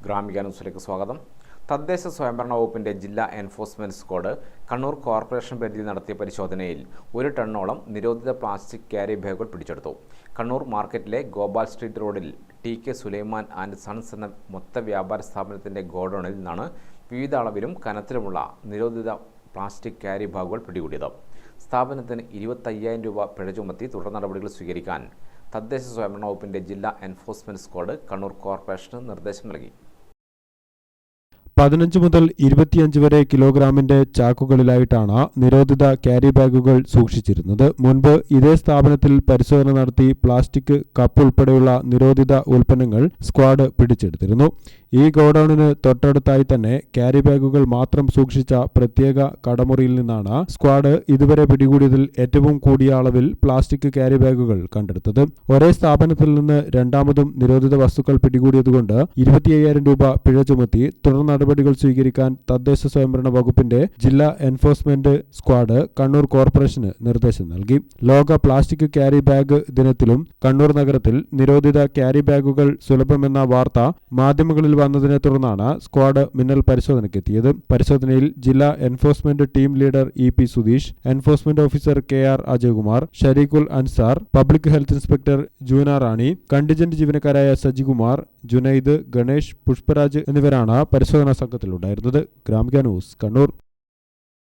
ഗ്രാമിക ന്യൂസിലേക്ക് സ്വാഗതം. തദ്ദേശ സ്വയംഭരണ വകുപ്പിന്റെ ജില്ലാ എൻഫോഴ്സ്മെന്റ് സ്ക്വാഡ് കണ്ണൂർ കോർപ്പറേഷൻ പരിധിയിൽ നടത്തിയ പരിശോധനയിൽ 1 ടണ്ണോളം നിരോധിത പ്ലാസ്റ്റിക് ക്യാരി ബാഗുകൾ പിടിച്ചെടുത്തു. കണ്ണൂർ മാർക്കറ്റിലെ ഗോപാൽ സ്ട്രീറ്റ് റോഡിൽ TK സുലൈമാൻ ആൻഡ് സൺസ് എന്ന മൊത്ത വ്യാപാര സ്ഥാപനത്തിന്റെ ഗോഡൌണിൽ നിന്നാണ് വിവിധ അളവിലും കനത്തിലുമുള്ള നിരോധിത പ്ലാസ്റ്റിക് ക്യാരി ബാഗുകൾ പിടികൂടിയത്. സ്ഥാപനത്തിന് 25,000 രൂപ പിഴ ചുമത്തി തുടർ നടപടികൾ സ്വീകരിക്കാൻ തദ്ദേശ സ്വയംഭരണ വകുപ്പിന്റെ ജില്ലാ എൻഫോഴ്സ്മെന്റ് സ്ക്വാഡ് കണ്ണൂർ കോർപ്പറേഷന് നിർദ്ദേശം നൽകി. 15 മുതൽ 25 വരെ കിലോഗ്രാമിന്റെ ചാക്കുകളിലായിട്ടാണ് നിരോധിത ക്യാരി ബാഗുകൾ സൂക്ഷിച്ചിരുന്നത്. മുൻപ് ഇതേ സ്ഥാപനത്തിൽ പരിശോധന നടത്തി പ്ലാസ്റ്റിക് കപ്പ് ഉൾപ്പെടെയുള്ള നിരോധിത ഉൽപ്പന്നങ്ങൾ സ്ക്വാഡ് പിടിച്ചെടുത്തിരുന്നു. ഈ ഗോഡൌണിന് തൊട്ടടുത്തായി തന്നെ ക്യാരി ബാഗുകൾ മാത്രം സൂക്ഷിച്ച പ്രത്യേക കടമുറിയിൽ നിന്നാണ് സ്ക്വാഡ് ഇതുവരെ പിടികൂടിയതിൽ ഏറ്റവും കൂടിയ അളവിൽ പ്ലാസ്റ്റിക് ക്യാരി ബാഗുകൾ കണ്ടെടുത്തത്. ഒരേ സ്ഥാപനത്തിൽ നിന്ന് രണ്ടാമതും നിരോധിത വസ്തുക്കൾ പിടികൂടിയതുകൊണ്ട് 25,000 രൂപ പിഴ ചുമത്തി തുടർ നടപടികൾ സ്വീകരിക്കാൻ തദ്ദേശ സ്വയംഭരണ വകുപ്പിന്റെ ജില്ലാ എൻഫോഴ്സ്മെന്റ് സ്ക്വാഡ് കണ്ണൂർ കോർപ്പറേഷന് നിർദ്ദേശം നൽകി. ലോക പ്ലാസ്റ്റിക് ക്യാരി ബാഗ് ദിനത്തിലും കണ്ണൂർ നഗരത്തിൽ നിരോധിത ക്യാരി ബാഗുകൾ സുലഭമെന്ന വാർത്ത മാധ്യമങ്ങളിൽ വന്നതിനെ തുടർന്നാണ് സ്ക്വാഡ് മിന്നൽ പരിശോധനയ്ക്കെത്തിയത്. പരിശോധനയിൽ ജില്ലാ enforcement team leader EP Sudheesh, enforcement officer KR Ajaykumar, Shareekhul Ansar, public health inspector Juna Rani, contingent ജീവനക്കാരായ സജികുമാർ, ജുനൈദ്, ഗണേഷ്, പുഷ്പരാജ് എന്നിവരാണ് പരിശോധനാ സംഘത്തിലുണ്ടായിരുന്നത്. ഗ്രാമിക ന്യൂസ്, കണ്ണൂർ.